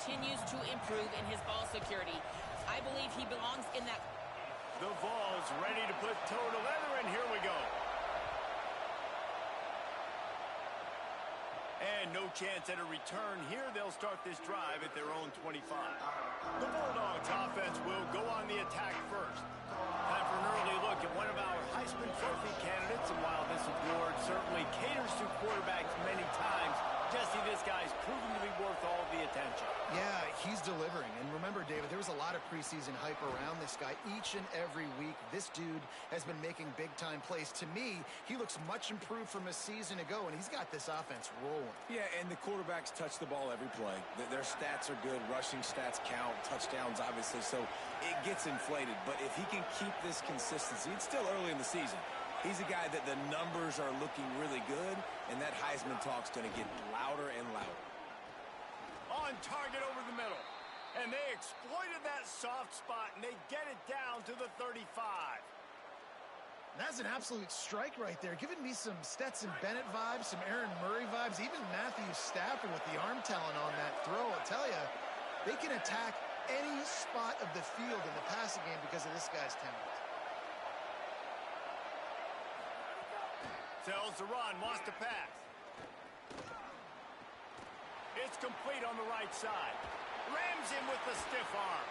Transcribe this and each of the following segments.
continues to improve in his ball security. I believe he belongs in that. The ball's ready to put toe to leather, and here we go. And no chance at a return here. They'll start this drive at their own 25. The Bulldogs offense will go on the attack first. Time for an early look at one of our Heisman Trophy candidates, and while this award certainly caters to quarterbacks many times, Jesse, this guy's proven to be worth all the attention. Yeah, he's delivering. And remember, David, there was a lot of preseason hype around this guy each and every week. This dude has been making big-time plays. To me, he looks much improved from a season ago, and he's got this offense rolling. Yeah, and the quarterbacks touch the ball every play. Their stats are good. Rushing stats count. Touchdowns, obviously. So it gets inflated. But if he can keep this consistency, it's still early in the season. He's a guy that the numbers are looking really good, and that Heisman talk's going to get louder and louder. On target over the middle. And they exploited that soft spot, and they get it down to the 35. That's an absolute strike right there. Giving me some Stetson Bennett vibes, some Aaron Murray vibes, even Matthew Stafford with the arm talent on that throw. I'll tell you, they can attack any spot of the field in the passing game because of this guy's talent. Sells the run, wants to pass. It's complete on the right side. Rams him with the stiff arm.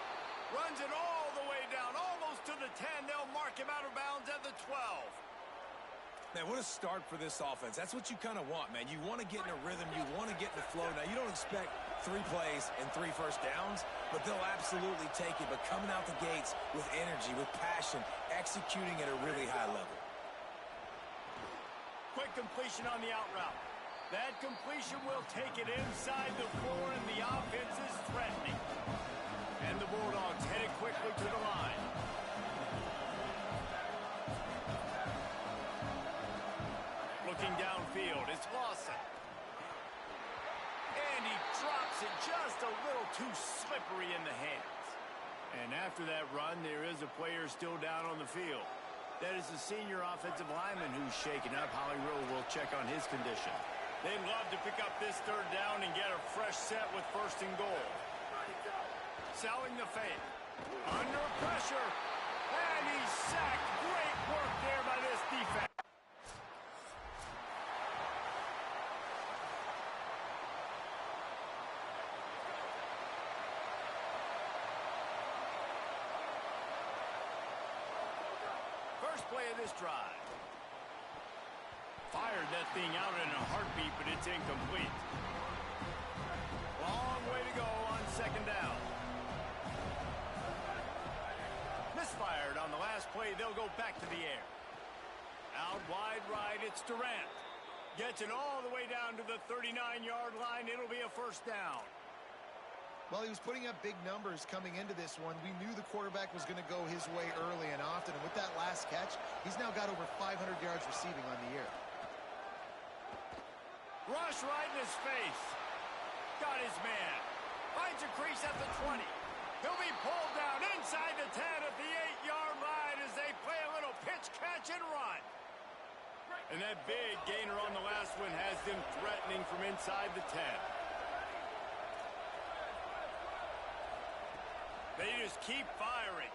Runs it all the way down, almost to the 10. They'll mark him out of bounds at the 12. Man, what a start for this offense. That's what you kind of want, man. You want to get in a rhythm. You want to get in the flow. Now, you don't expect 3 plays and 3 first downs, but they'll absolutely take it. But coming out the gates with energy, with passion, executing at a really high level. Quick completion on the out route. That completion will take it inside the 4, and the offense is threatening. And the Bulldogs headed quickly to the line. Looking downfield, it's Lawson. And he drops it just a little too slippery in the hands. And after that run, there is a player still down on the field. That is the senior offensive lineman who's shaken up. Holly Rowe will check on his condition. They'd love to pick up this 3rd down and get a fresh set with 1st and goal. Selling the fake. Under pressure. And he's sacked. Great work there by this defense. First play of this drive. Fired that thing out in a heartbeat, but it's incomplete. Long way to go on 2nd down. Misfired on the last play. They'll go back to the air. Out wide right, it's Durant. Gets it all the way down to the 39-yard line. It'll be a 1st down. Well, he was putting up big numbers coming into this one. We knew the quarterback was going to go his way early and often. And with that last catch, he's now got over 500 yards receiving on the year. Rush right in his face. Got his man. Finds a crease at the 20. He'll be pulled down inside the 10 at the 8-yard line as they play a little pitch, catch, and run. And that big gainer on the last one has them threatening from inside the 10. They just keep firing.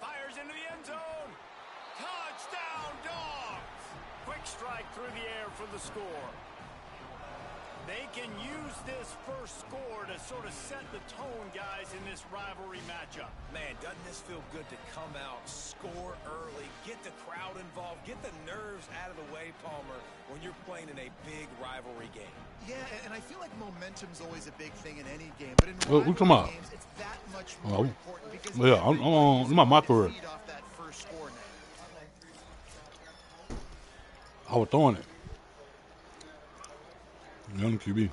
Fires into the end zone. Touchdown, Dogs! Quick strike through the air for the score. They can use this first score to sort of set the tone, guys, in this rivalry matchup. Man, doesn't this feel good to come out, score early, get the crowd involved, get the nerves out of the way, Palmer, when you're playing in a big rivalry game. Yeah, and I feel like momentum's always a big thing in any game, but in rivalry games, it's that much more important because I'm on my career. Off that first score now. I was throwing it. Young QB. The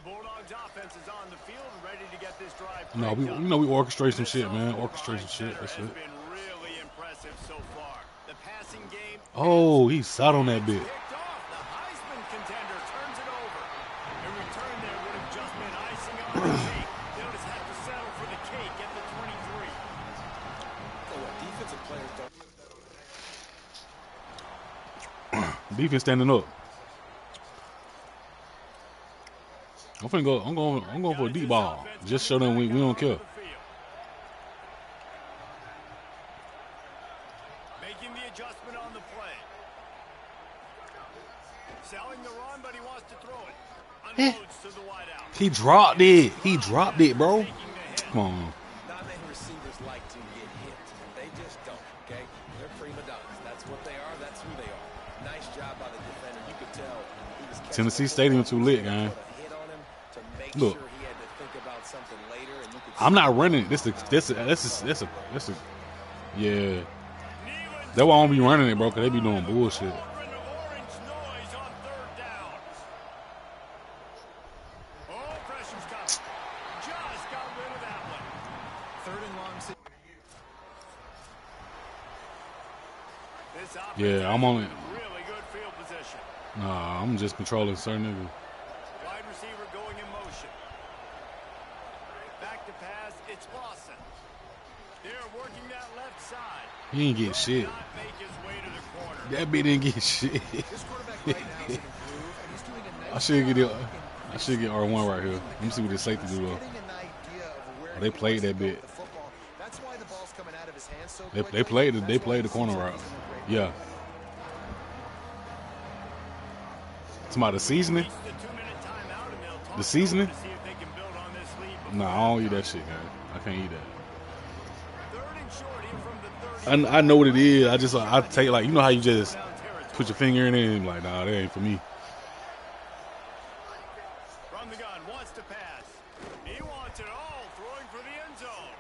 Bulldogs offense is on the field and ready to get this drive. No, we orchestrate some shit, man. Orchestrate some shit. That's it. Been really impressive so far. The passing game. Oh, he sat on that bit. Picked off. The Heisman contender turns it over. A return there would have just been icing on the cake. They'll just have to settle for the cake at the 23. So what defensive players don't. Defense standing up. I'm finna go. I'm going for a deep ball. Just show them we don't care. Making the adjustment on the play. Selling the run, but he wants to throw it. Unloads to the wide out. He dropped it. He dropped it, bro. Come on. Not many receivers like to get hit. They just don't, okay? They're prima donnas. That's what they are. That's who they are. Nice job by the defender. You could tell he was catching Tennessee Stadium too lit, man. Look, I'm not running. This a yeah. That's why I don't be running it, bro, because they be doing bullshit. Yeah, I'm on it. Really good field position. Nah, I'm just controlling certain niggas. Wide receiver going in motion. Back to pass, it's Lawson. They're working that left side. He ain't get shit. Not make his way to the corner. That bitch didn't get shit. This quarterback right now is improved, and he's doing a nice I should get job it. I should get R1 right here. Let me see what this safety do though. They played that bit. That's why the ball's coming out of his hands so They played the corner route. Yeah. Somebody the seasoning? The seasoning? Nah, I don't eat that shit, man. I can't eat that. I know what it is. I take, like, you know how you just put your finger in it and like, nah, that ain't for me. From the gun, wants to pass. He wants it all, throwing for the end zone.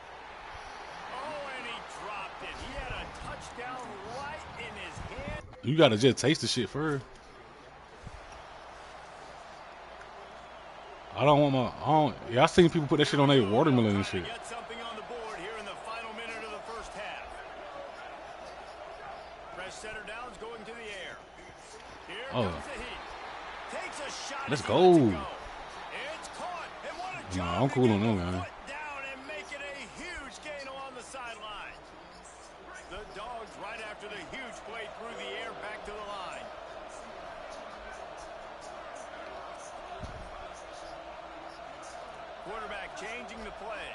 Oh, and he dropped it. He had a touchdown right in his hand. You gotta just taste the shit first. I seen people put that shit on their watermelon and shit. Get something on the board here in the final minute of the first half. Fresh center downs going to the air. Here comes the heat. Takes a shot. Let's go. It's caught. And what a job. Nah, I'm cool on them, man. Put down and make it a huge gain along the sideline. The Dogs right after the huge play through the air back to the line. Quarterback changing the play.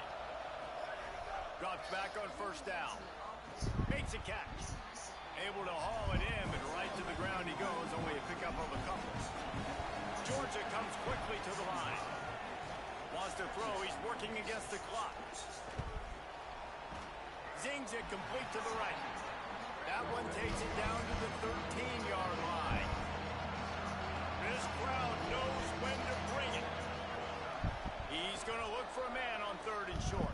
Drops back on first down. Makes a catch. Able to haul it in, but right to the ground he goes. Only a pickup of a couple. Georgia comes quickly to the line. Wants to throw. He's working against the clock. Zings it complete to the right. That one takes it down to the 13-yard line. This crowd knows when to bring it. He's going to look for a man on third and short.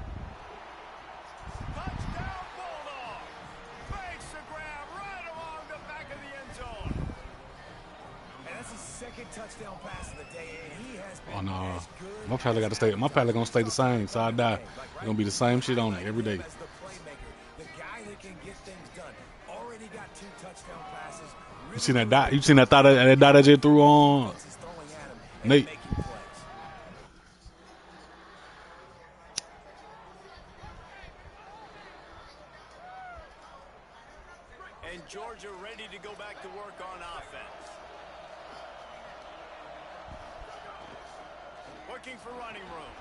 Touchdown, Bulldog! Makes the grab right along the back of the end zone. And that's his second touchdown pass of the day, and he has been Oh no, my palate got to stay. My palate gonna stay the same, so I die. It's gonna be the same shit on it every day. The guy that can get things done. Already got 2 touchdown passes. You seen that dot? You seen that dot that just threw on Nate? And Georgia ready to go back to work on offense. Looking for running room.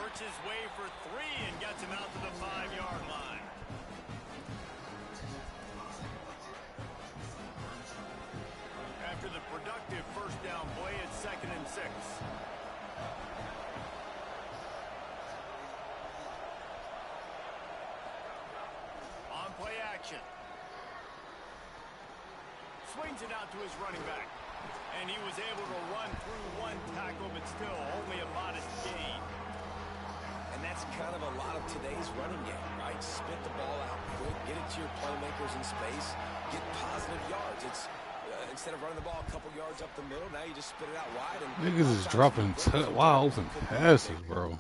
Works his way for 3 and gets him out to the 5-yard line. After the productive first down play, it's 2nd and 6. On play action. Swings it out to his running back. And he was able to run through 1 tackle, but still only a modest gain. And that's kind of a lot of today's running game, right? Spit the ball out quick, get it to your playmakers in space, get positive yards. It's instead of running the ball a couple yards up the middle, now you just spit it out wide. And Niggas is dropping wide open passes, bro.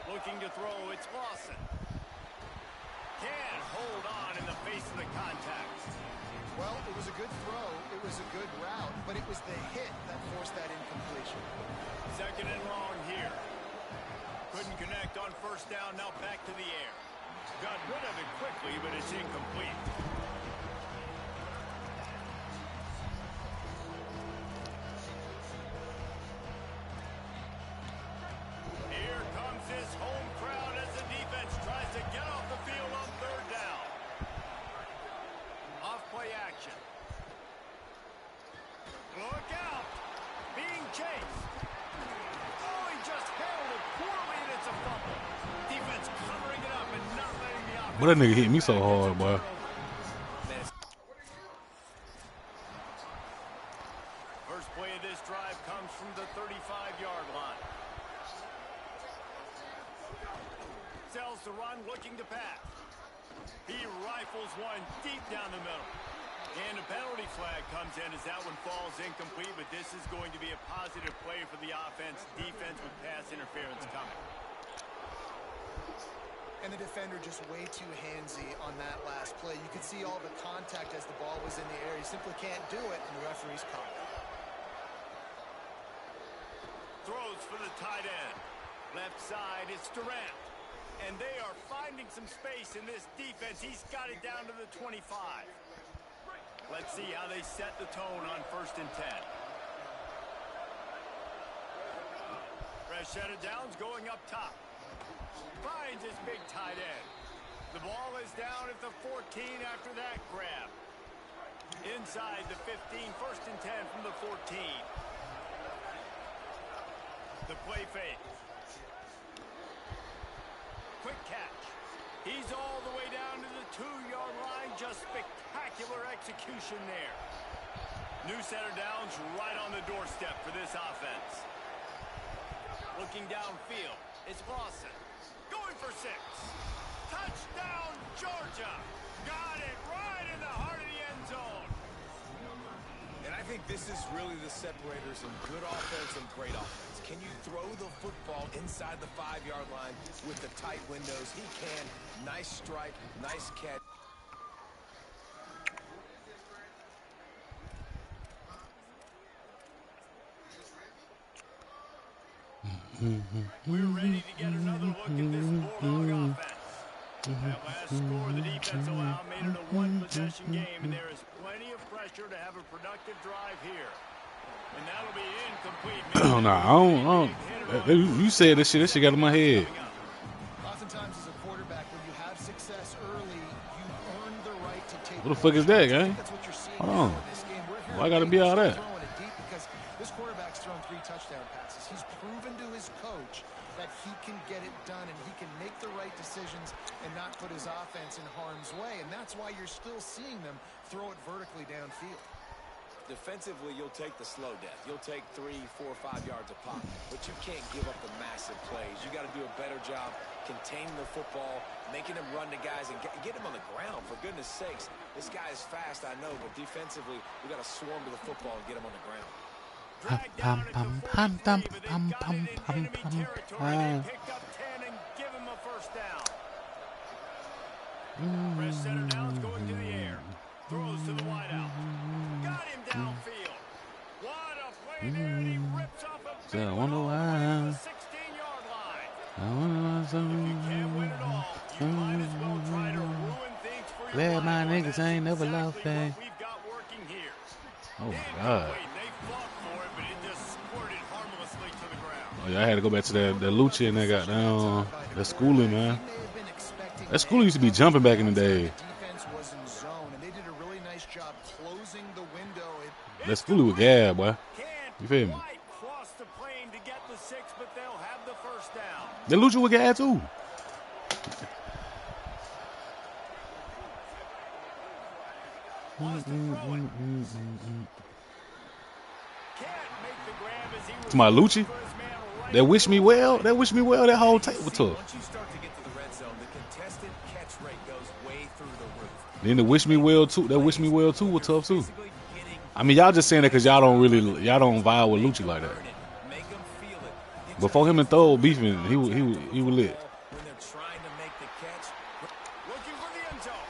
Looking to throw, it's Lawson. Can't hold on in the face of the contact. Well, it was a good throw. It was a good route, but it was the hit that forced that incompletion. Second and long here. Couldn't connect on first down, now back to the air. Got rid of it quickly, but it's incomplete. Here comes his home crowd as the defense tries to get off the field on third down. Off-play action. Look out! Being chased. Oh, he just handled it poorly, and it's a fumble. Defense covering it up and not letting the offense. But that nigga hit me so hard, boy. First play of this drive comes from the 35-yard line. Sells the run, looking to pass. He rifles one deep down the middle. And a penalty flag comes in as that one falls incomplete, but this is going to be a positive play for the offense. Defense with pass interference coming. And the defender just way too handsy on that last play. You could see all the contact as the ball was in the air. He simply can't do it, and the referee's caught it. Throws for the tight end. Left side, it's Durant. And they are finding some space in this defense. He's got it down to the 25. Let's see how they set the tone on 1st and 10. Fresh set of downs going up top. Finds his big tight end. The ball is down at the 14 after that grab. Inside the 15, 1st and 10 from the 14. The play fake. Quick catch. He's all the way down to the 2-yard line. Just spectacular execution there. New set of downs right on the doorstep for this offense. Looking downfield. It's Lawson. Going for 6. Touchdown, Georgia. Got it right in the heart of the end zone. And I think this is really the separators in good offense and great offense. Can you throw the football inside the 5-yard line with the tight windows? He can. Nice strike, nice catch. We're ready to get another look at this Bulldog offense. That last score the defense allowed made it a one-possession game, and there is plenty of pressure to have a productive drive here. And that'll be incomplete. Oh, nah, I don't. You said this shit got in my head. Oftentimes as a quarterback, when you have success early, you earn the right to take. What the fuck is that, gang? That's what you're seeing Hold on. in this game. We're here Why gotta be all that? throwing it deep because this quarterback's thrown 3 touchdown passes. He's proven to his coach that he can get it done and he can make the right decisions and not put his offense in harm's way. And that's why you're still seeing them throw it vertically downfield. Defensively, you'll take the slow death. You'll take 3, 4, 5 yards a pop, but you can't give up the massive plays. You got to do a better job containing the football, making him run to guys, and get him on the ground. For goodness sakes, this guy is fast, I know, but defensively, we got to swarm to the football and get him on the ground. Dragged down at the 43, but they got it in enemy territory. They picked up 10 and give him a first down. Fresh set of downs going to the air. Throws to the wideout. Got him downfield. What a play there, and he rips off a big one all the way to the 16-yard line. If you can't win it all, you might as well try to ruin things for your Glad my rival. niggas ain't never Exactly lost what that. we've got working here. Oh, my God. They fought for it, but it just squirted harmlessly to the ground. Oh, yeah, I had to go back to that Lucha and that goddamn that schooling, man. That schooling used to be jumping back in the day. Defense was in zone, and they did a really nice job closing the window. That schooling was gab, boy. Can't You feel me? quite cross the plane to get the 6, but they'll have the first down. That Lucha was gab, too. Can't make the grab as he was To my Lucci? for his man right That wish me well. That wish me well. That whole tape was tough. Once you start to get to the red zone, the contested catch rate goes way through the roof. Then the wish me well too. That wish me well too was tough too. Basically getting I mean, y'all just saying that because y'all don't vibe with Lucci like that. it, make them feel it. Before him and Thor beefing, he was lit. When they're trying to make the catch, looking for the end zone.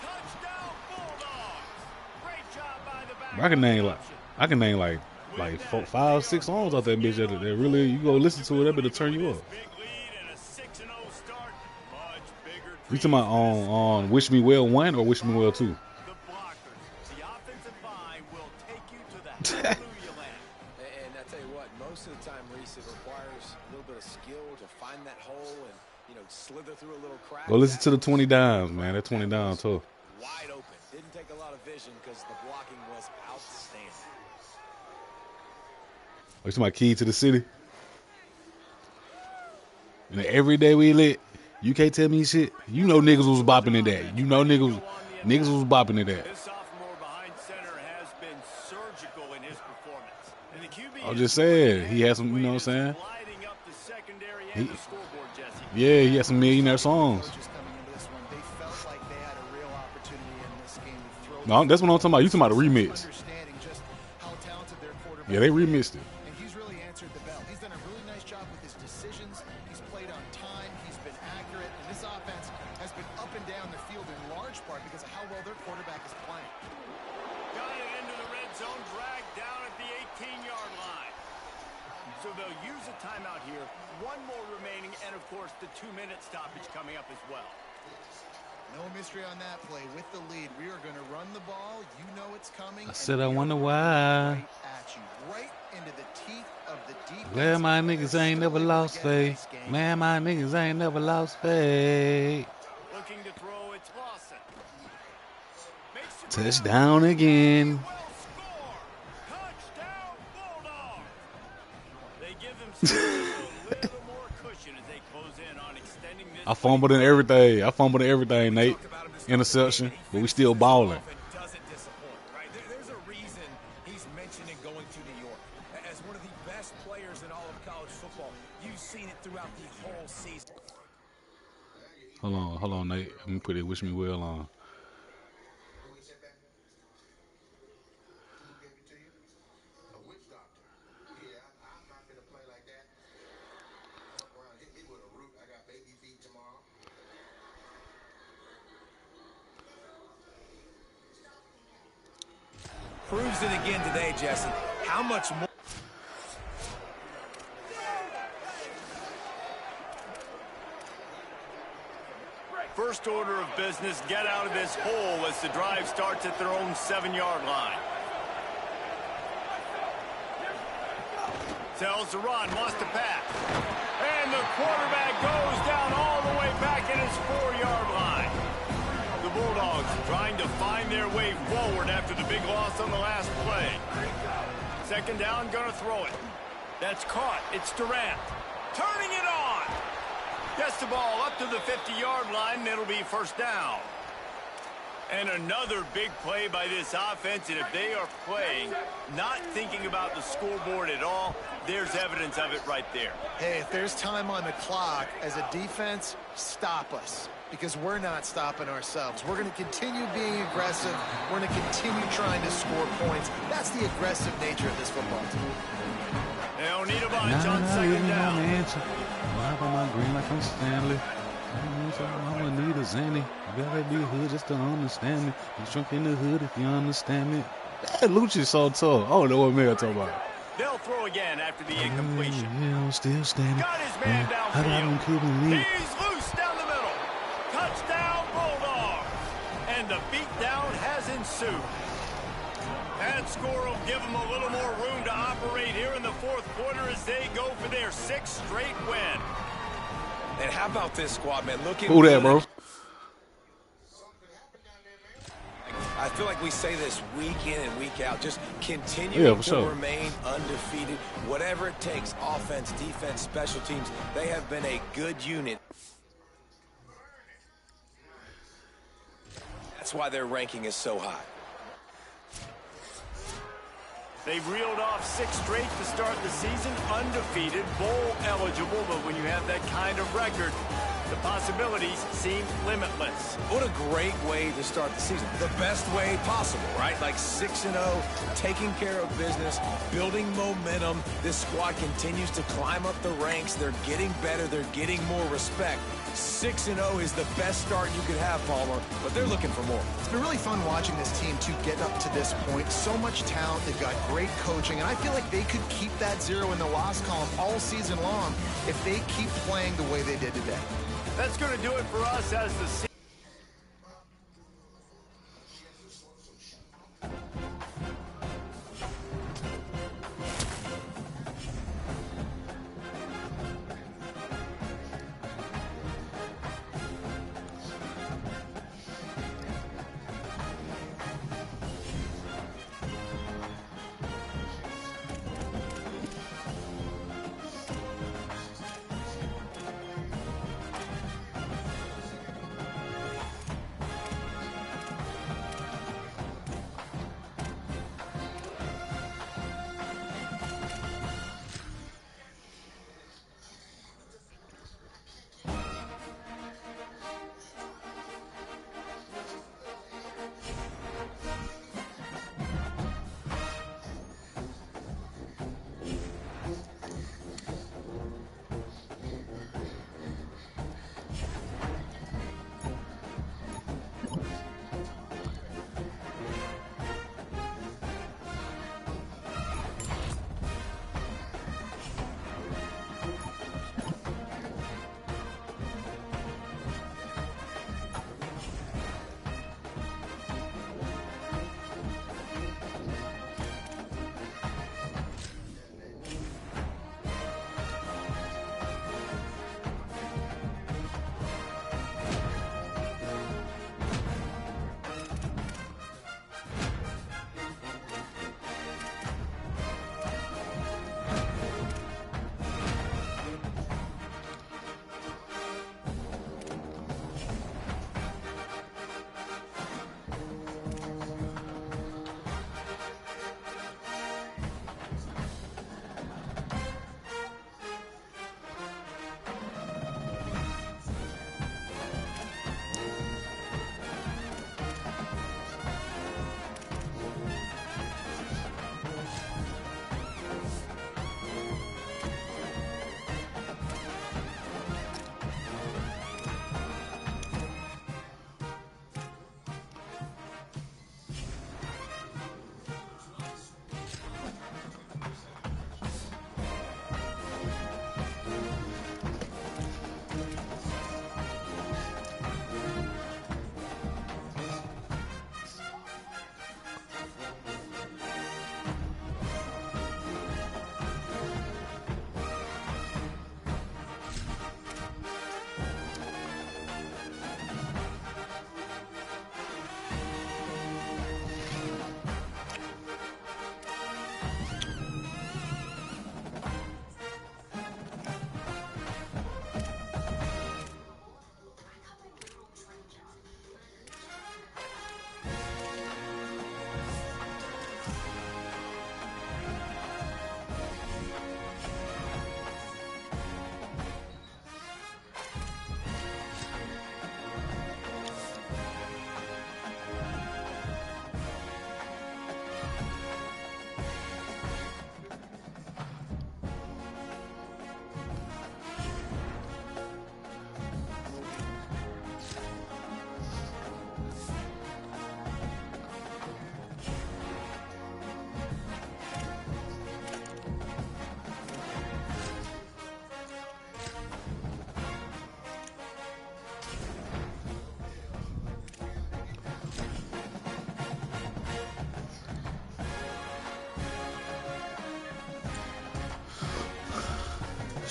Touchdown, Bulldogs. Great job by the back. I can name like 4, 5, 6 songs out that bitch that really you go listen to it, that better turn you up. You talking about on Wish Me Well 1 or Wish Me Well 2? And I tell you what, most of the time, Reese, it requires a little bit of skill to find that hole and, you know, slither through a little crack. Go listen to the 20 Dimes, man. That 20 Dimes tough. Wide open. Didn't take a lot of vision because the blocking was outstanding. Oh, you talking about Key to the City? And every day we lit, you can't tell me shit. You know niggas was bopping in that. You know niggas was bopping in that. This sophomore behind center has been surgical in his performance. And the QB I was just saying, he had some, you know what I'm saying? lighting up the secondary and the scoreboard, Jesse. Yeah, he had some millionaire songs. No, that's what I'm talking about. You talking about the remix. Yeah, they remixed it. And he's really answered the bell. He's done a really nice job with his decisions. He's played on time. He's been accurate. And this offense has been up and down the field in large part because of how well their quarterback is playing. Got it into the red zone, dragged down at the 18-yard line. So they'll use a timeout here. One more remaining, and of course the 2-minute stoppage coming up as well. No mystery on that play. With the lead, we are going to run the ball. You know it's coming. I said I wonder why. Right at you, right into the teeth of the defense. Glad my niggas ain't never lost faith. Man, my niggas ain't never lost faith. Looking to throw, it's Lawson. Touchdown again. Touchdown Bulldogs. They give themselves a little more cushion as they close in on extending this. I fumbled in everything, Nate. Interception, but we still balling. Doesn't disappoint, right? There's a reason he's mentioning going to New York as one of the best players in all of college football. You've seen it throughout the whole season. Hold on, Nate. Let me put it Wish Me Well on. Proves it again today, Jesse. How much more? First order of business, get out of this hole as the drive starts at their own 7-yard line. Tells to run, wants to pass. And the quarterback goes down all the way back at his 4-yard line. The Bulldogs trying to find their way forward after the big loss on the last play. Second down, gonna throw it. That's caught. It's Durant. Turning it on. Gets the ball up to the 50-yard line, and it'll be first down. And another big play by this offense, and if they are playing, not thinking about the scoreboard at all, there's evidence of it right there. Hey, if there's time on the clock, as a defense, stop us. Because we're not stopping ourselves. We're going to continue being aggressive. We're going to continue trying to score points. That's the aggressive nature of this football team. They don't need a bunch on second down. Live on my green like I'm Stanley. All I need is Zanny. You gotta be hood just to understand me. I'm drunk in the hood if you understand me. That Lucha's so tough. I don't know what man I'm talking about. They'll throw again after the incompletion. Yeah, I'm still standing. Got his man downfield. He's loose down the middle. Touchdown Bulldogs. And the beatdown has ensued. That score will give them a little more room to operate here in the fourth quarter as they go for their 6th straight win. And how about this squad, man? Look at who that, bro? I feel like we say this week in and week out. Just continue to remain undefeated. Whatever it takes, offense, defense, special teams, they have been a good unit. That's why their ranking is so high. They've reeled off 6 straight to start the season, undefeated, bowl eligible, but when you have that kind of record, The possibilities seem limitless. What a great way to start the season. The best way possible, right? Like 6-0, taking care of business, building momentum. This squad continues to climb up the ranks. They're getting better. They're getting more respect. 6-0 is the best start you could have, Palmer, but they're looking for more. It's been really fun watching this team to get up to this point. So much talent. They've got great coaching, and I feel like they could keep that 0 in the loss column all season long if they keep playing the way they did today. That's going to do it for us as the season.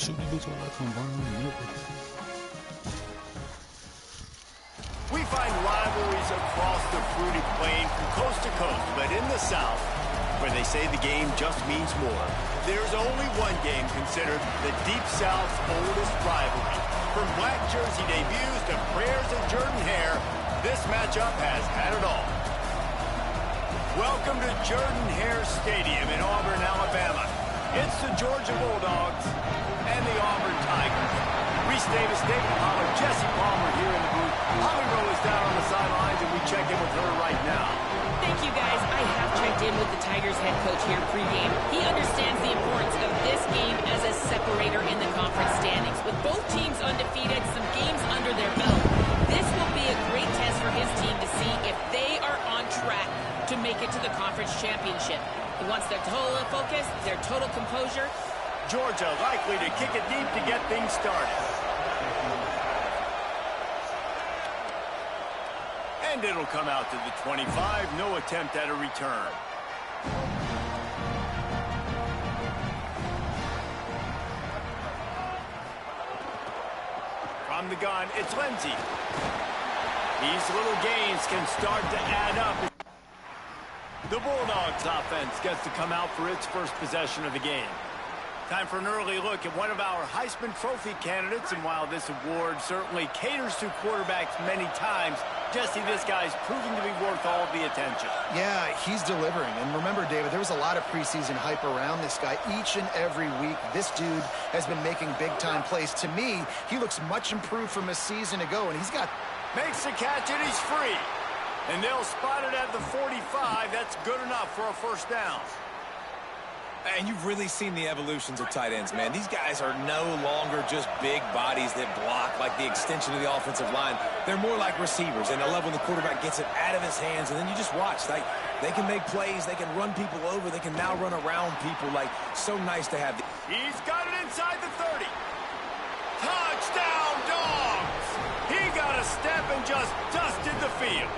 Shooting boots are like from Brian Nichols. We find rivalries across the fruity plain from coast to coast, but in the South, where they say the game just means more, there's only one game considered the Deep South's oldest rivalry. From black jersey debuts to prayers of Jordan-Hare, this matchup has had it all. Welcome to Jordan-Hare Stadium in Auburn, Alabama. It's the Georgia Bulldogs and the Auburn Tigers. Reese Davis, David Pollard, Jesse Palmer here in the booth. Holly Rowe is down on the sidelines, and we check in with her right now. Thank you, guys. I have checked in with the Tigers head coach here pregame. He understands the importance of this game as a separator in the conference standings. With both teams undefeated, some games under their belt, this will be a great test for his team to see if they are on track to make it to the conference championship. He wants their total focus, their total composure. Georgia likely to kick it deep to get things started. And it'll come out to the 25. No attempt at a return. From the gun, it's Lindsey. These little gains can start to add up. The Bulldogs offense gets to come out for its first possession of the game. Time for an early look at one of our Heisman Trophy candidates, and while this award certainly caters to quarterbacks many times, Jesse, this guy's proving to be worth all the attention. Yeah, he's delivering. And remember, David, there was a lot of preseason hype around this guy. Each and every week, this dude has been making big-time plays. To me, he looks much improved from a season ago, and he's got... Makes the catch, and he's free. And they'll spot it at the 45. That's good enough for a first down. And you've really seen the evolutions of tight ends, man. These guys are no longer just big bodies that block like the extension of the offensive line. They're more like receivers, and I love when the quarterback gets it out of his hands, and then you just watch. Like, they can make plays, they can run people over, they can now run around people. Like, so nice to have. He's got it inside the 30. Touchdown, Dogs! He got a step and just dusted the field.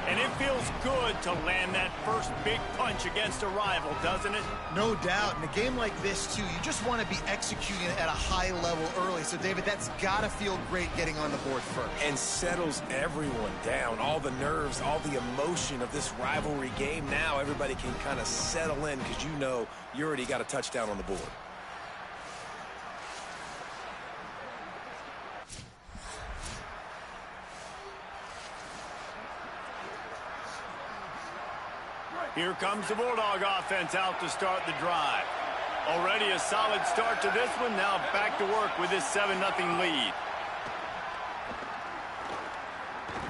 And it feels good to land that first big punch against a rival, doesn't it? No doubt. In a game like this, too, you just want to be executing at a high level early. So, David, that's got to feel great getting on the board first. And settles everyone down. All the nerves, all the emotion of this rivalry game. Now everybody can kind of settle in because you know you already got a touchdown on the board. Here comes the Bulldog offense out to start the drive. Already a solid start to this one. Now back to work with this 7-0 lead.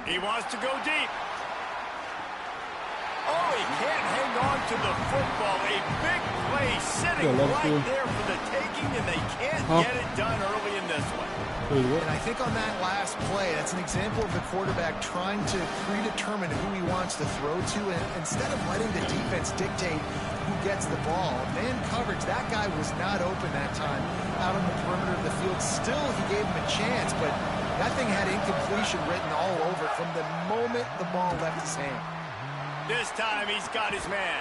He wants to go deep. Oh, he can't hang on to the football. A big play sitting right there for the taking, and they can't get it done early in this one. And I think on that last play, that's an example of the quarterback trying to predetermine who he wants to throw to, and instead of letting the defense dictate who gets the ball. Man coverage, that guy was not open that time out on the perimeter of the field. Still, he gave him a chance, but that thing had incompletion written all over it from the moment the ball left his hand. This time he's got his man.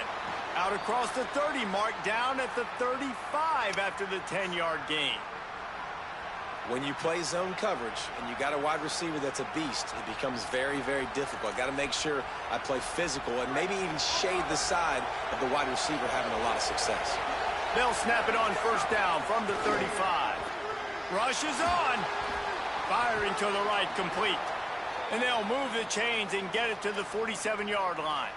Out across the 30 mark, down at the 35 after the 10-yard gain. When you play zone coverage and you got a wide receiver that's a beast, it becomes very, very difficult. Got to make sure I play physical and maybe even shade the side of the wide receiver having a lot of success. They'll snap it on first down from the 35. Rush is on. Firing to the right, complete. And they'll move the chains and get it to the 47-yard line.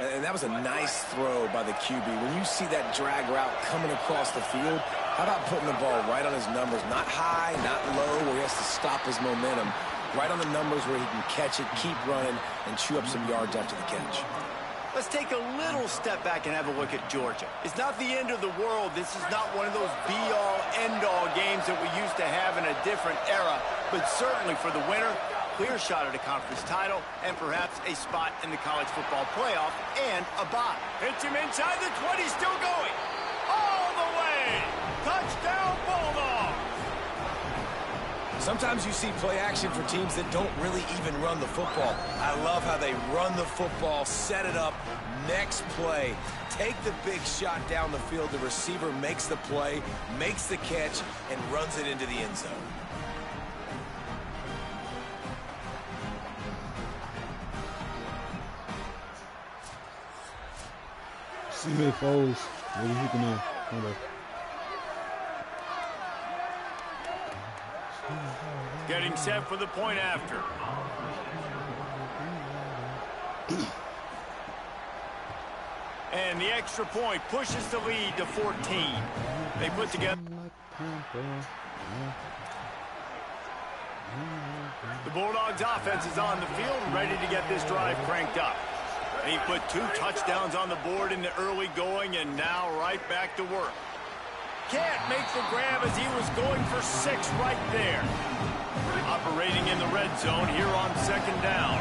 And that was a nice throw by the QB. When you see that drag route coming across the field, how about putting the ball right on his numbers? Not high, not low, where he has to stop his momentum. Right on the numbers where he can catch it, keep running, and chew up some yards after the catch. Let's take a little step back and have a look at Georgia. It's not the end of the world. This is not one of those be-all, end-all games that we used to have in a different era. But certainly for the winner, clear shot at a conference title and perhaps a spot in the college football playoff and a bye. Hits him inside the 20, still going. All the way. Touchdown, Bulldogs. Sometimes you see play action for teams that don't really even run the football. I love how they run the football, set it up, next play, take the big shot down the field. The receiver makes the play, makes the catch, and runs it into the end zone. See me foes. What are you looking at? Hold up. Getting set for the point after. And the extra point pushes the lead to 14. They put together. The Bulldogs offense is on the field and ready to get this drive cranked up. He put 2 touchdowns on the board in the early going and now right back to work. Can't make the grab as he was going for 6 right there. Operating in the red zone here on 2nd down.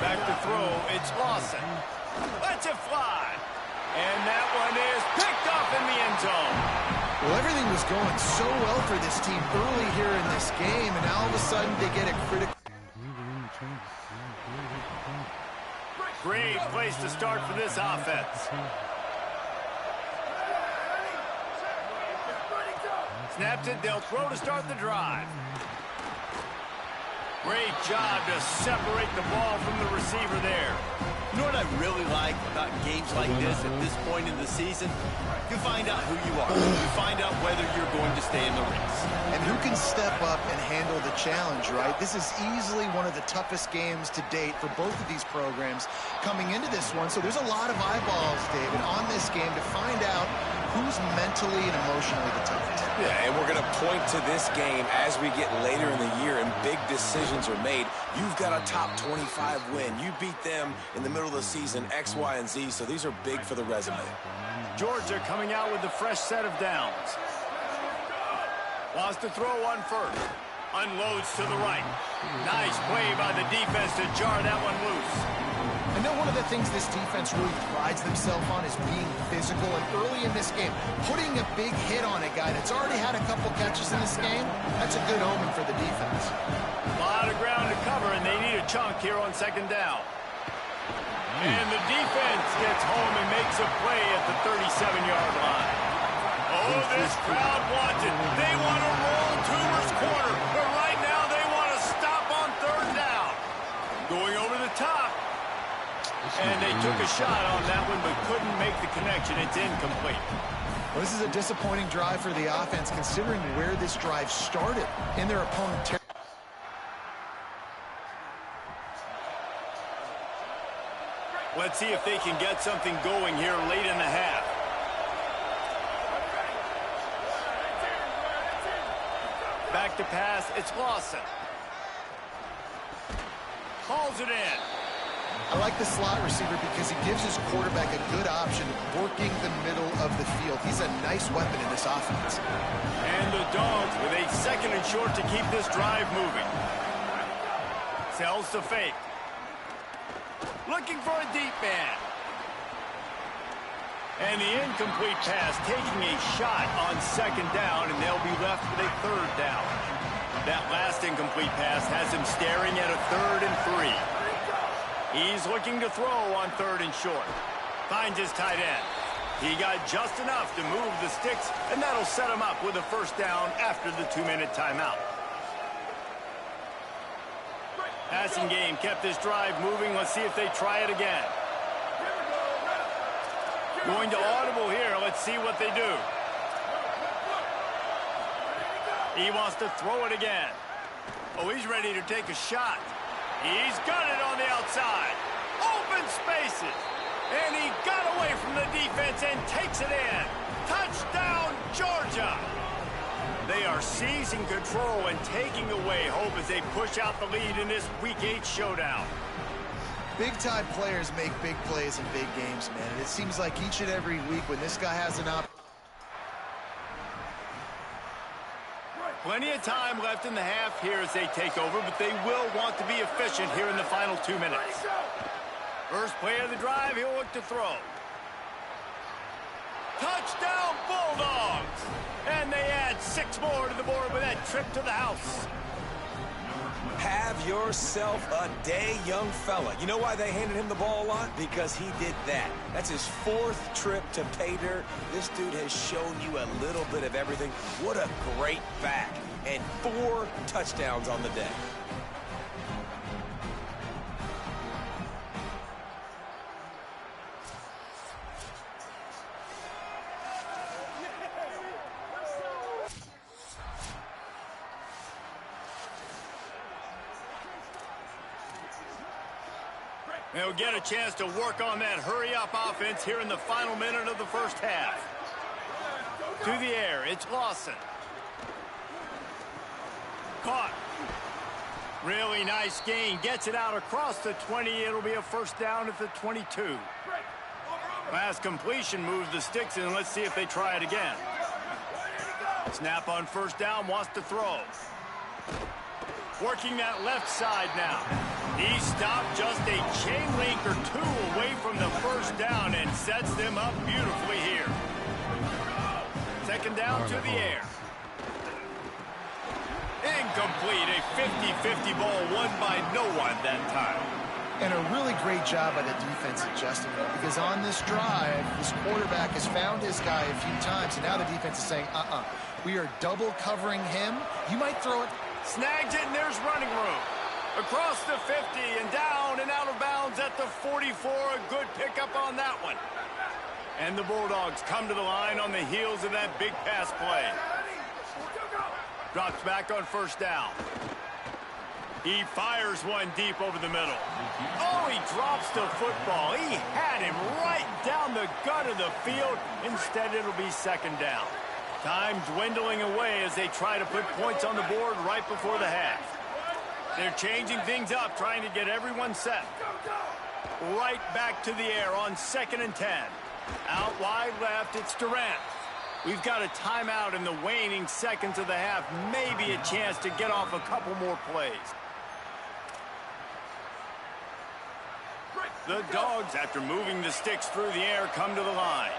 Back to throw, it's Lawson. Lets it fly. And that one is picked up in the end zone. Well, everything was going so well for this team early here in this game, and now all of a sudden they get a critical... Great place to start for this offense. Snaps it, they'll throw to start the drive. Great job to separate the ball from the receiver there. You know what I really like about games like this at this point in the season? You find out who you are. You find out whether you're going to stay in the race. And who can step up and handle the challenge, right? This is easily one of the toughest games to date for both of these programs coming into this one. So there's a lot of eyeballs, David, on this game to find out who's mentally and emotionally the toughest. Yeah, and we're going to point to this game as we get later in the year and big decisions are made. You've got a top 25 win. You beat them in the middle of the season, X, Y, and Z, so these are big for the resume. Georgia coming out with a fresh set of downs. Wants to throw on first. Unloads to the right. Nice play by the defense to jar that one loose. I know one of the things this defense really prides themselves on is being physical, and early in this game, putting a big hit on a guy that's already had a couple catches in this game, that's a good omen for the defense. A lot of ground to cover, and they need a chunk here on 2nd down. And the defense gets home and makes a play at the 37-yard line. Oh, this crowd wants it. They want to roll Toomer's corner, but right now they want to stop on 3rd down. Going over the top. And they took a shot on that one, but couldn't make the connection. It's incomplete. Well, this is a disappointing drive for the offense, considering where this drive started in their opponent territory. Let's see if they can get something going here late in the half. Back to pass, it's Lawson. Hauls it in. I like the slot receiver because he gives his quarterback a good option working the middle of the field. He's a nice weapon in this offense. And the Dogs with a 2nd and short to keep this drive moving. Sells to fake. Looking for a deep man. And the incomplete pass taking a shot on 2nd down, and they'll be left with a 3rd down. That last incomplete pass has him staring at a 3rd and 3. He's looking to throw on 3rd and short. Finds his tight end. He got just enough to move the sticks, and that'll set him up with a 1st down after the 2-minute timeout. Passing game kept this drive moving. Let's see if they try it again. Going to audible here. Let's see what they do. He wants to throw it again. Oh, he's ready to take a shot. He's got it on the outside. Open spaces. And he got away from the defense and takes it in. Touchdown, Georgia. They are seizing control and taking away hope as they push out the lead in this Week 8 showdown. Big-time players make big plays in big games, man. And it seems like each and every week when this guy has an Plenty of time left in the half here as they take over, but they will want to be efficient here in the final 2 minutes. First play of the drive, he'll look to throw. Touchdown, Bulldogs! And they add 6 more to the board with that trip to the house. Have yourself a day, young fella. You know why they handed him the ball a lot? Because he did that. That's his 4th trip to pay dirt. This dude has shown you a little bit of everything. What a great back. And 4 touchdowns on the day. They'll get a chance to work on that hurry-up offense here in the final minute of the first half. To the air, it's Lawson. Caught. Really nice gain. Gets it out across the 20. It'll be a first down at the 22. Last completion moves the sticks in. Let's see if they try it again. Snap on first down, wants to throw. Working that left side now. He stopped just a chain link or two away from the first down and sets them up beautifully here. Second down to the air. Incomplete. A 50-50 ball won by no one that time. And a really great job by the defense adjusting it, because on this drive, this quarterback has found his guy a few times, and now the defense is saying, we are double covering him. You might throw it. Snags it, and there's running room. Across the 50 and down and out of bounds at the 44. A good pickup on that one. And the Bulldogs come to the line on the heels of that big pass play. Drops back on first down. He fires one deep over the middle. Oh, he drops the football. He had him right down the gut of the field. Instead, it'll be second down. Time dwindling away as they try to put points on the board right before the half. They're changing things up, trying to get everyone set. Right back to the air on 2nd and 10. Out wide left, it's Durant. We've got a timeout in the waning seconds of the half. Maybe a chance to get off a couple more plays. The Dogs, after moving the sticks through the air, come to the line.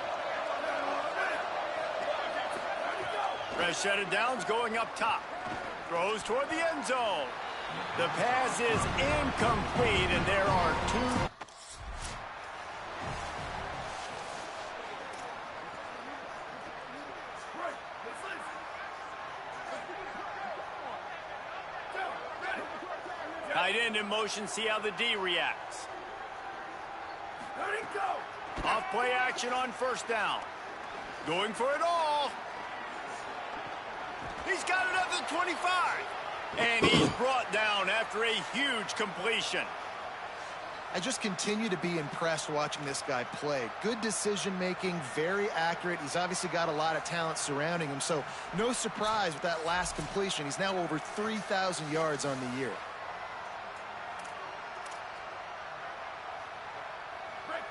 Rashad Downs going up top. Throws toward the end zone. The pass is incomplete, and there are two. Tight end in motion, see how the D reacts. Off play action on first down. Going for it all. He's got it up to 25. And he's brought down after a huge completion. I just continue to be impressed watching this guy play. Good decision-making, very accurate. He's obviously got a lot of talent surrounding him, so no surprise with that last completion. He's now over 3,000 yards on the year.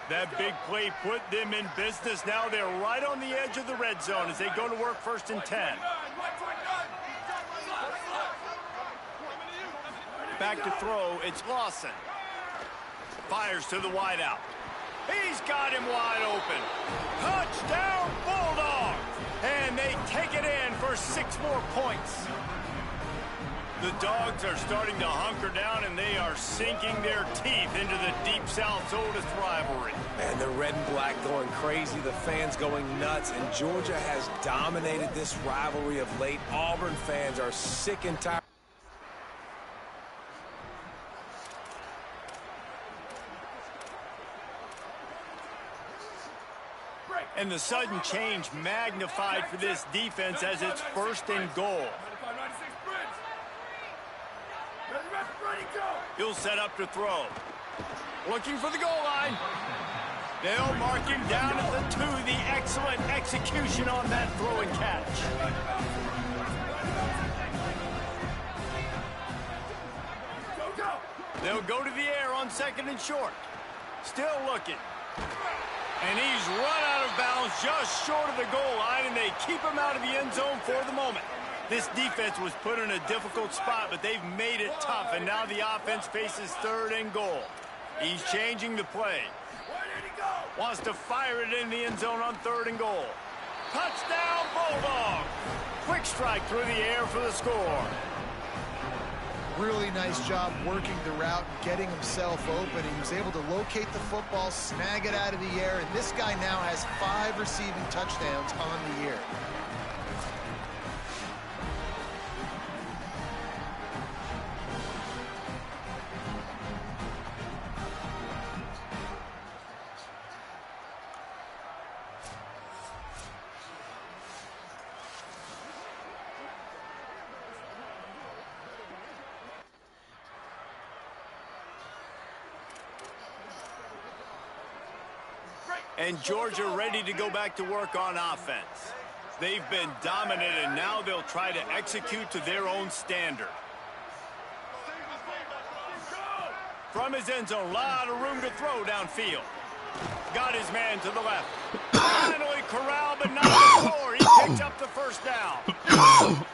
That big play put them in business. Now they're right on the edge of the red zone as they go to work 1st and 10. Back to throw, it's Lawson. Fires to the wideout. He's got him wide open. Touchdown, Bulldogs! And they take it in for 6 more points. The Dogs are starting to hunker down, and they are sinking their teeth into the Deep South's oldest rivalry. Man, the red and black going crazy, the fans going nuts, and Georgia has dominated this rivalry of late. Auburn fans are sick and tired. And the sudden change magnified for this defense as it's 1st and goal. He'll set up to throw. Looking for the goal line. They'll mark him down at the 2. The excellent execution on that throw and catch. They'll go to the air on 2nd and short. Still looking. And he's run out of bounds just short of the goal line, and they keep him out of the end zone for the moment. This defense was put in a difficult spot, but they've made it tough, and now the offense faces 3rd and goal. He's changing the play. Wants to fire it in the end zone on 3rd and goal. Touchdown, Bulldogs! Quick strike through the air for the score. Really nice job working the route and getting himself open. He was able to locate the football, snag it out of the air, and this guy now has 5 receiving touchdowns on the year. And Georgia ready to go back to work on offense. They've been dominant, and now they'll try to execute to their own standard. From his end zone, a lot of room to throw downfield. Got his man to the left. Finally corralled, but not before. He picked up the first down.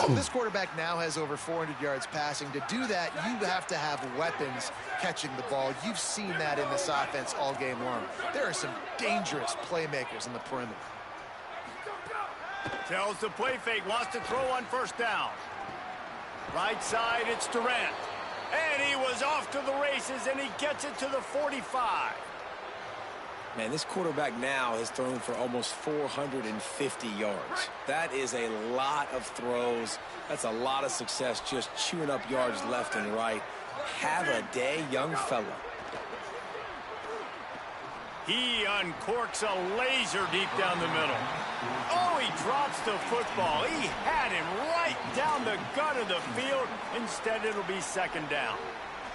This quarterback now has over 400 yards passing. To do that, you have to have weapons catching the ball. You've seen that in this offense all game long. There are some dangerous playmakers in the perimeter. Tells the play fake, wants to throw on first down. Right side, it's Durant. And he was off to the races, and he gets it to the 45. Man, this quarterback now has thrown for almost 450 yards. That is a lot of throws. That's a lot of success, just chewing up yards left and right. Have a day, young fella. He uncorks a laser deep down the middle. Oh, he drops the football. He had him right down the gut of the field. Instead, it'll be second down.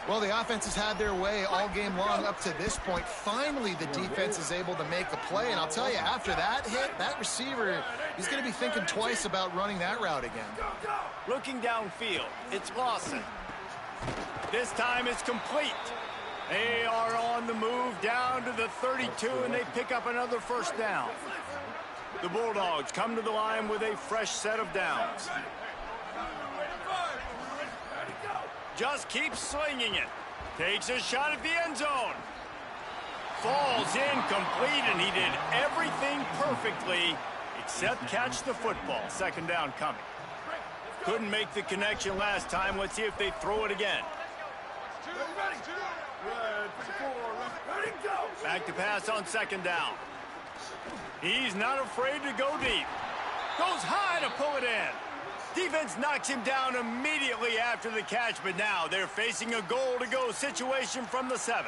Well, the offense has had their way all game long up to this point. Finally, the defense is able to make a play. And I'll tell you, after that hit, that receiver, he's going to be thinking twice about running that route again. Looking downfield, it's Lawson. This time it's complete. They are on the move down to the 32, and they pick up another first down. The Bulldogs come to the line with a fresh set of downs. Just keeps slinging it. Takes a shot at the end zone. Falls incomplete, and he did everything perfectly except catch the football. Second down coming. Couldn't make the connection last time. Let's see if they throw it again. Back to pass on second down. He's not afraid to go deep. Goes high to pull it in. Defense knocks him down immediately after the catch, but now they're facing a goal-to-go situation from the 7.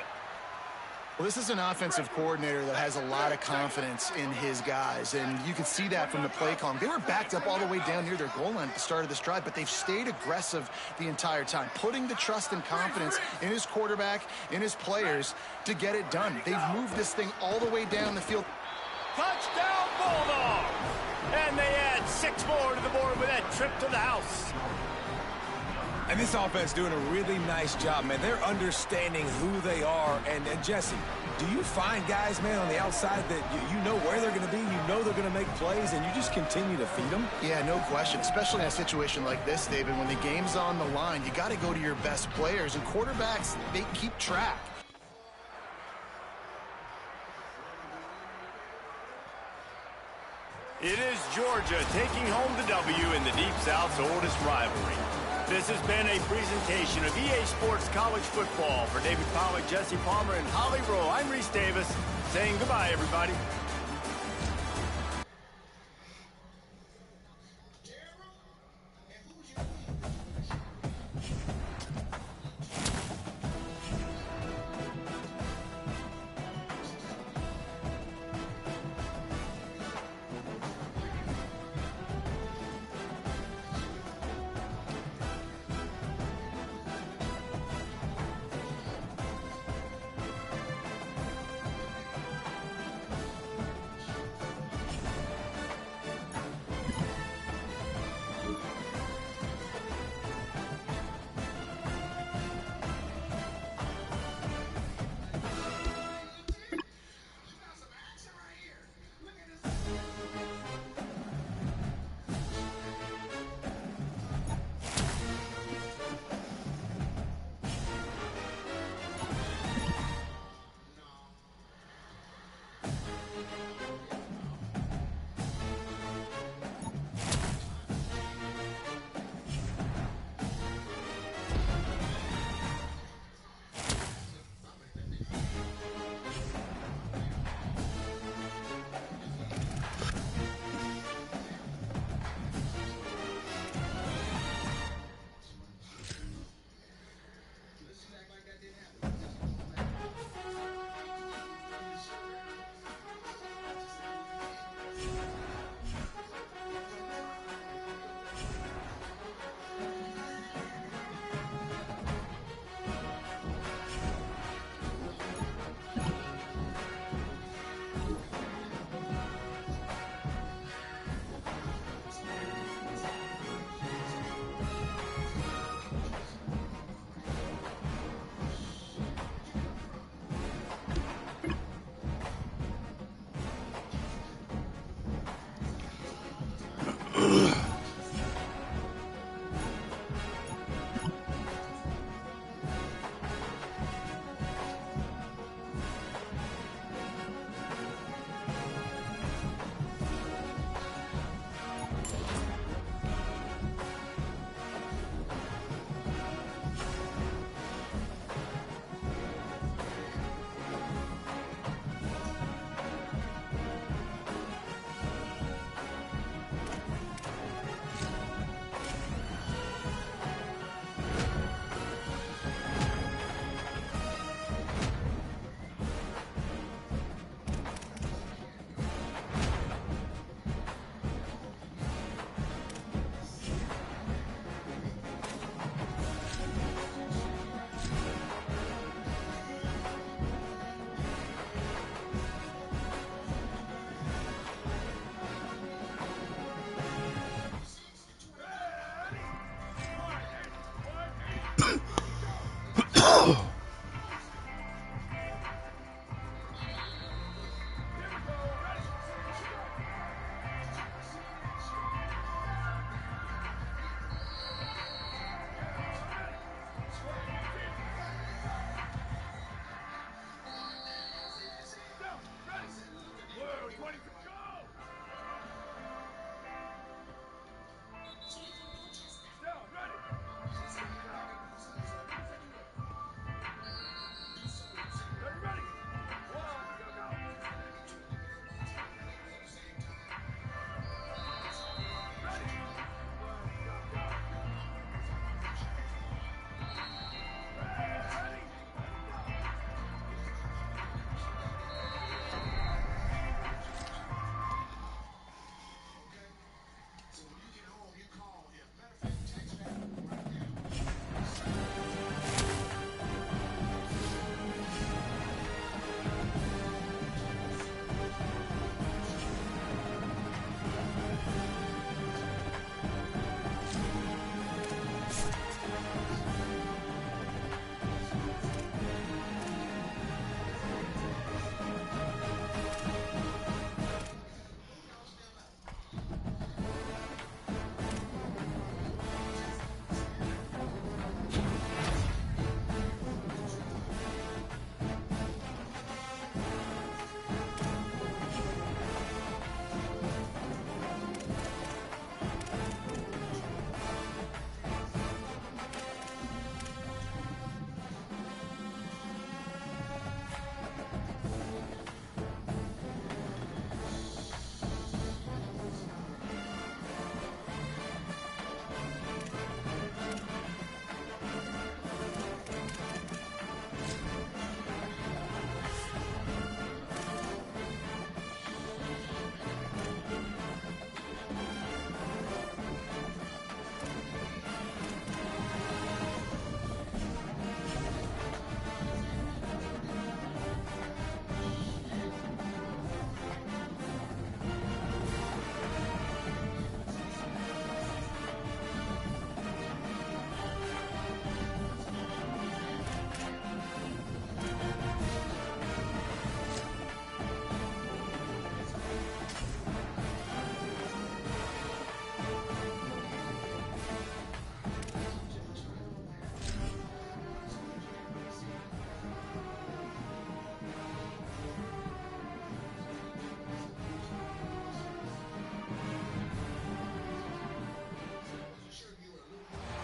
Well, this is an offensive coordinator that has a lot of confidence in his guys, and you can see that from the play call. They were backed up all the way down near their goal line at the start of this drive, but they've stayed aggressive the entire time, putting the trust and confidence in his quarterback, in his players, to get it done. They've moved this thing all the way down the field. Touchdown, Bulldog! And they add 6 more to the board with that trip to the house. And this offense doing a really nice job, man. They're understanding who they are. And Jesse, do you find guys, man, on the outside that you know where they're going to be, you know they're going to make plays, and you just continue to feed them? Yeah, no question, especially in a situation like this, David. When the game's on the line, you got to go to your best players, and quarterbacks, they keep track. It is Georgia taking home the W in the Deep South's oldest rivalry. This has been a presentation of EA Sports College Football. For David Pollack, Jesse Palmer, and Holly Rowe, I'm Reese Davis, saying goodbye, everybody.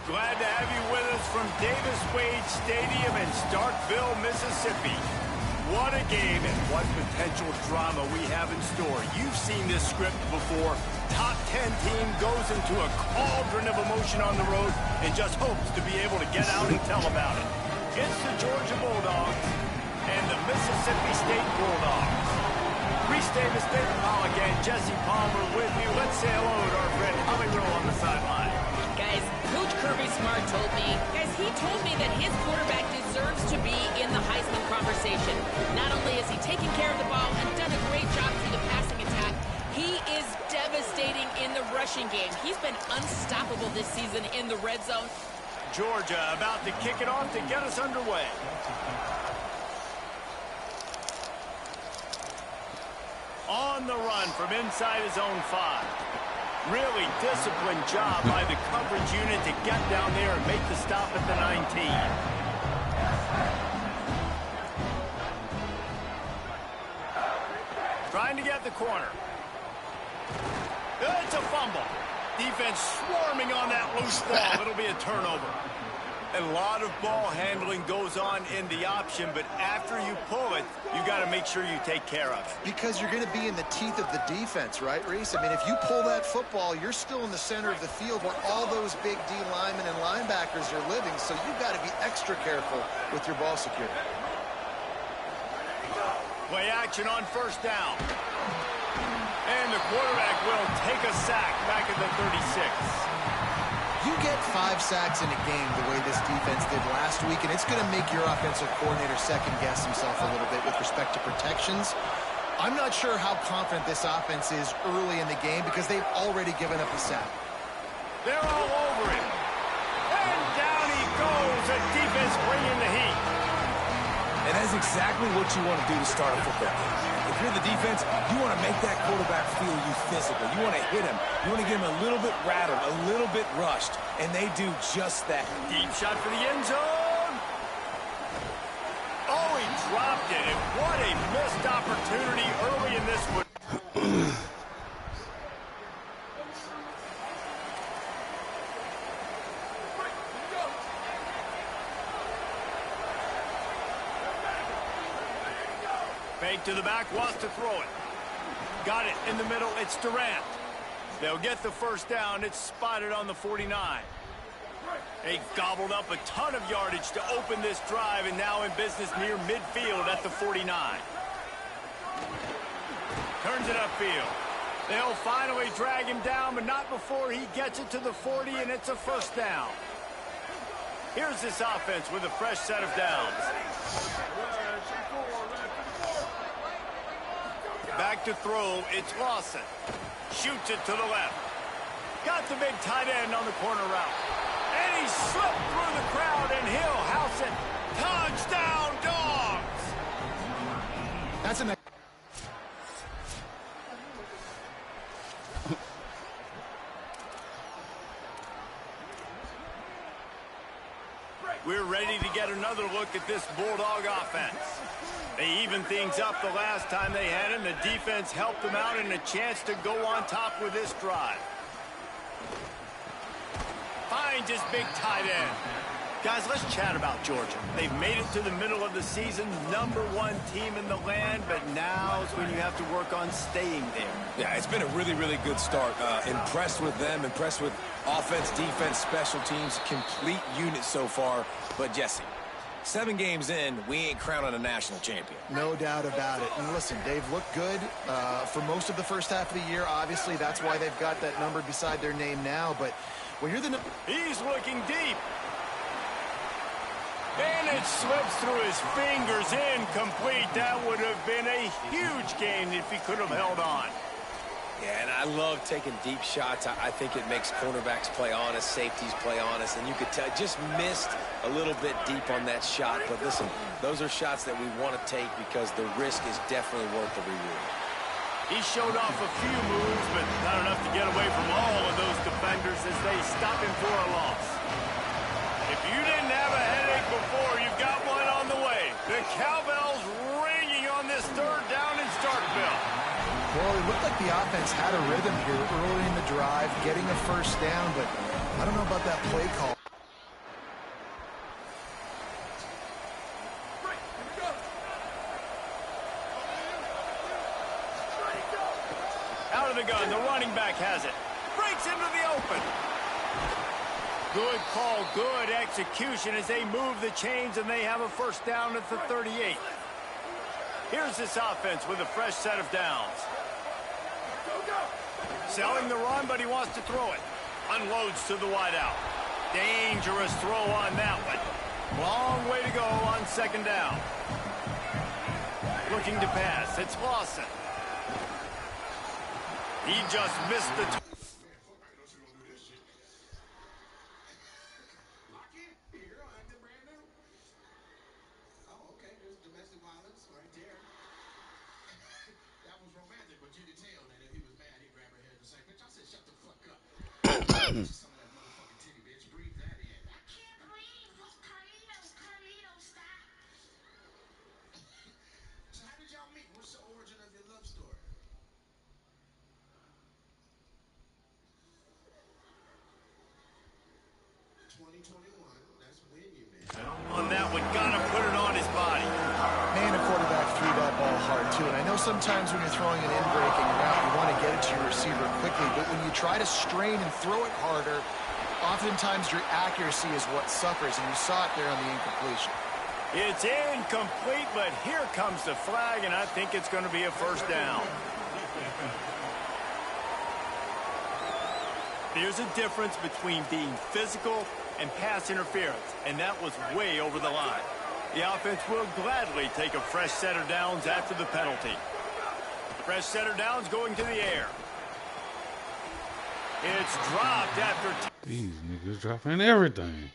Glad to have you with us from Davis Wade Stadium in Starkville, Mississippi. What a game and what potential drama we have in store. You've seen this script before. Top 10 team goes into a cauldron of emotion on the road and just hopes to be able to get out and tell about it. It's the Georgia Bulldogs and the Mississippi State Bulldogs. Reese Davis, David Pollock, and Jesse Palmer with you. Let's say hello to our friend Holly Rowe on the sideline. Guys, Coach Kirby Smart told me, he told me that his quarterback deserves to be in the Heisman conversation. Not only has he taken care of the ball and done a great job through the passing attack, he is devastating in the rushing game. He's been unstoppable this season in the red zone. Georgia about to kick it off to get us underway. On the run from inside his own 5. Really disciplined job by the coverage unit to get down there and make the stop at the 19. Trying to get the corner. It's a fumble. Defense swarming on that loose ball. It'll be a turnover. A lot of ball handling goes on in the option, but after you pull it, you got to make sure you take care of it. Because you're going to be in the teeth of the defense, right, Reese? I mean, if you pull that football, you're still in the center of the field where all those big D linemen and linebackers are living, so you've got to be extra careful with your ball security. Play action on first down. And the quarterback will take a sack back at the 36. You get 5 sacks in a game the way this defense did last week, and it's going to make your offensive coordinator second-guess himself a little bit with respect to protections. I'm not sure how confident this offense is early in the game because they've already given up a sack. They're all over him. And down he goes. The defense bringing the heat. And that's exactly what you want to do to start a football game. If you're the defense, you want to make that quarterback feel you physically. You want to hit him. You want to get him a little bit rattled, a little bit rushed, and they do just that. Deep shot for the end zone. Oh, he dropped it. And what a missed opportunity early in this one. Fake to the back, wants to throw it. Got it in the middle, it's Durant. They'll get the first down, it's spotted on the 49. They gobbled up a ton of yardage to open this drive and now in business near midfield at the 49. Turns it upfield. They'll finally drag him down, but not before he gets it to the 40 and it's a first down. Here's this offense with a fresh set of downs. Back to throw, it's Lawson. Shoots it to the left. Got the big tight end on the corner route. And he slipped through the crowd and he'll house it. Touchdown, Dogs! That's a We're ready to get another look at this Bulldog offense. They evened things up the last time they had him. The defense helped them out and a chance to go on top with this drive. Finds his big tight end. Guys, let's chat about Georgia. They've made it to the middle of the season, #1 team in the land, but now is when you have to work on staying there. Yeah, it's been a really, really good start. Impressed with them, impressed with offense, defense, special teams, complete unit so far. But Jesse, 7 games in, we ain't crowning a national champion. No doubt about it. And listen, they've looked good for most of the first half of the year. Obviously, that's why they've got that number beside their name now. But when you're the... He's looking deep. And it slips through his fingers, incomplete. That would have been a huge game if he could have held on. Yeah, and I love taking deep shots. I think it makes cornerbacks play honest, safeties play honest, and you could tell just missed a little bit deep on that shot. But listen, those are shots that we want to take because the risk is definitely worth the reward. He showed off a few moves, but not enough to get away from all of those defenders as they stop him for a loss. If you didn't have a headache before, you've got one on the way. The cowbells ringing on this 3rd down in Starkville. Well, it looked like the offense had a rhythm here early in the drive, getting a first down, but I don't know about that play call. Out of the gun, the running back has it. Breaks into the open. Good call, good execution as they move the chains and they have a first down at the 38. Here's this offense with a fresh set of downs. Selling the run, but he wants to throw it. Unloads to the wideout. Dangerous throw on that one. Long way to go on 2nd down. Looking to pass. It's Lawson. He just missed the... On that one, gotta put it on his body. Man, a quarterback threw that ball hard, too. And I know sometimes when you're throwing an in-breaking route, you want to get it to your receiver quickly. But when you try to strain and throw it harder, oftentimes your accuracy is what suffers. And you saw it there on the incompletion. It's incomplete, but here comes the flag, and I think it's going to be a first down. There's a difference between being physical and pass interference, and that was way over the line. The offense will gladly take a fresh set of downs after the penalty. Fresh set of downs going to the air. It's dropped after... These niggas dropping everything.